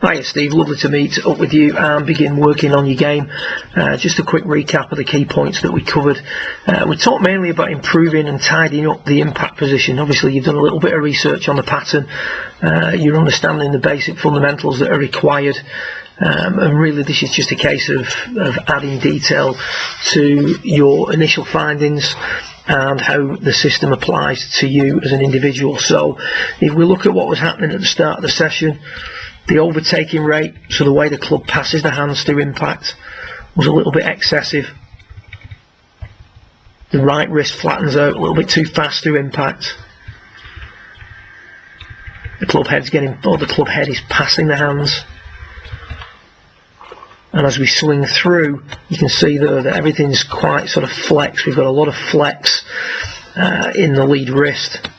Hiya Steve, lovely to meet up with you and begin working on your game. Just a quick recap of the key points that we covered. We talked mainly about improving and tidying up the impact position. Obviously you've done a little bit of research on the pattern, you're understanding the basic fundamentals that are required, and really this is just a case of adding detail to your initial findings and how the system applies to you as an individual. So if we look at what was happening at the start of the session, the overtaking rate, so the way the club passes the hands through impact, was a little bit excessive. The right wrist flattens out a little bit too fast through impact. The club head is passing the hands. And as we swing through, you can see there that everything's quite sort of flex. We've got a lot of flex in the lead wrist.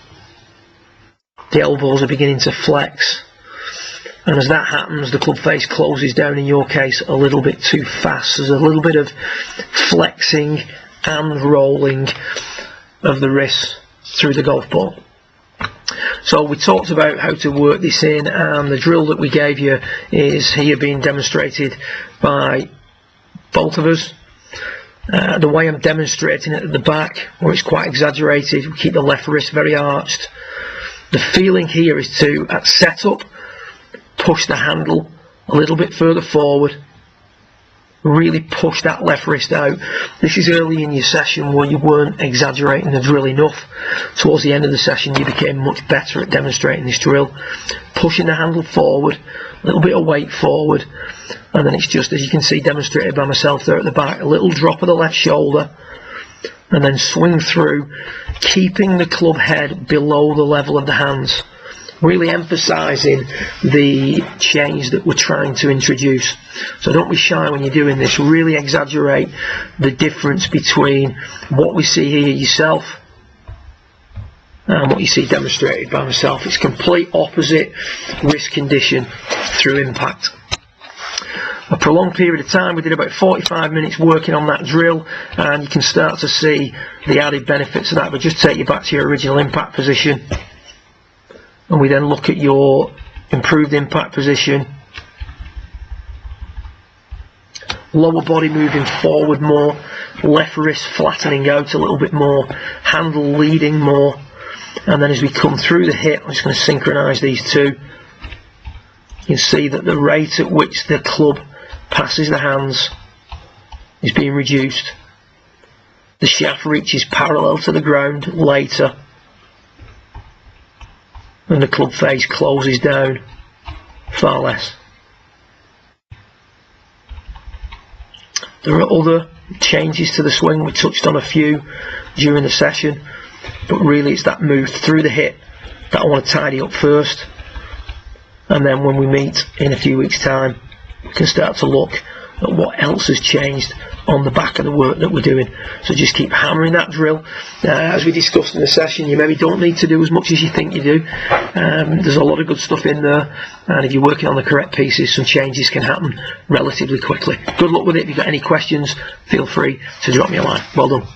The elbows are beginning to flex. And as that happens, the club face closes down, in your case, a little bit too fast. There's a little bit of flexing and rolling of the wrist through the golf ball. So we talked about how to work this in, and the drill that we gave you is here being demonstrated by both of us. The way I'm demonstrating it at the back, where it's quite exaggerated, we keep the left wrist very arched. The feeling here is to, at setup, push the handle a little bit further forward, really push that left wrist out. This is early in your session where you weren't exaggerating the drill enough. Towards the end of the session you became much better at demonstrating this drill, pushing the handle forward, a little bit of weight forward, and then it's just, as you can see demonstrated by myself there at the back, a little drop of the left shoulder, and then swing through, keeping the club head below the level of the hands. Really emphasising the change that we're trying to introduce. So don't be shy when you're doing this. Really exaggerate the difference between what we see here yourself and what you see demonstrated by myself. It's complete opposite wrist condition through impact. A prolonged period of time, we did about 45 minutes working on that drill, and you can start to see the added benefits of that. But just take you back to your original impact position, and we then look at your improved impact position. Lower body moving forward more, left wrist flattening out a little bit more, handle leading more, and then as we come through the hit, I'm just going to synchronise these two. You can see that the rate at which the club passes the hands is being reduced. The shaft reaches parallel to the ground later, and the club face closes down far less. There are other changes to the swing. We touched on a few during the session, but really it's that move through the hit that I want to tidy up first, and then when we meet in a few weeks' time we can start to look at what else has changed on the back of the work that we're doing. So just keep hammering that drill. As we discussed in the session, you maybe don't need to do as much as you think you do. There's a lot of good stuff in there, and if you're working on the correct pieces, some changes can happen relatively quickly. Good luck with it. If you've got any questions, feel free to drop me a line. Well done.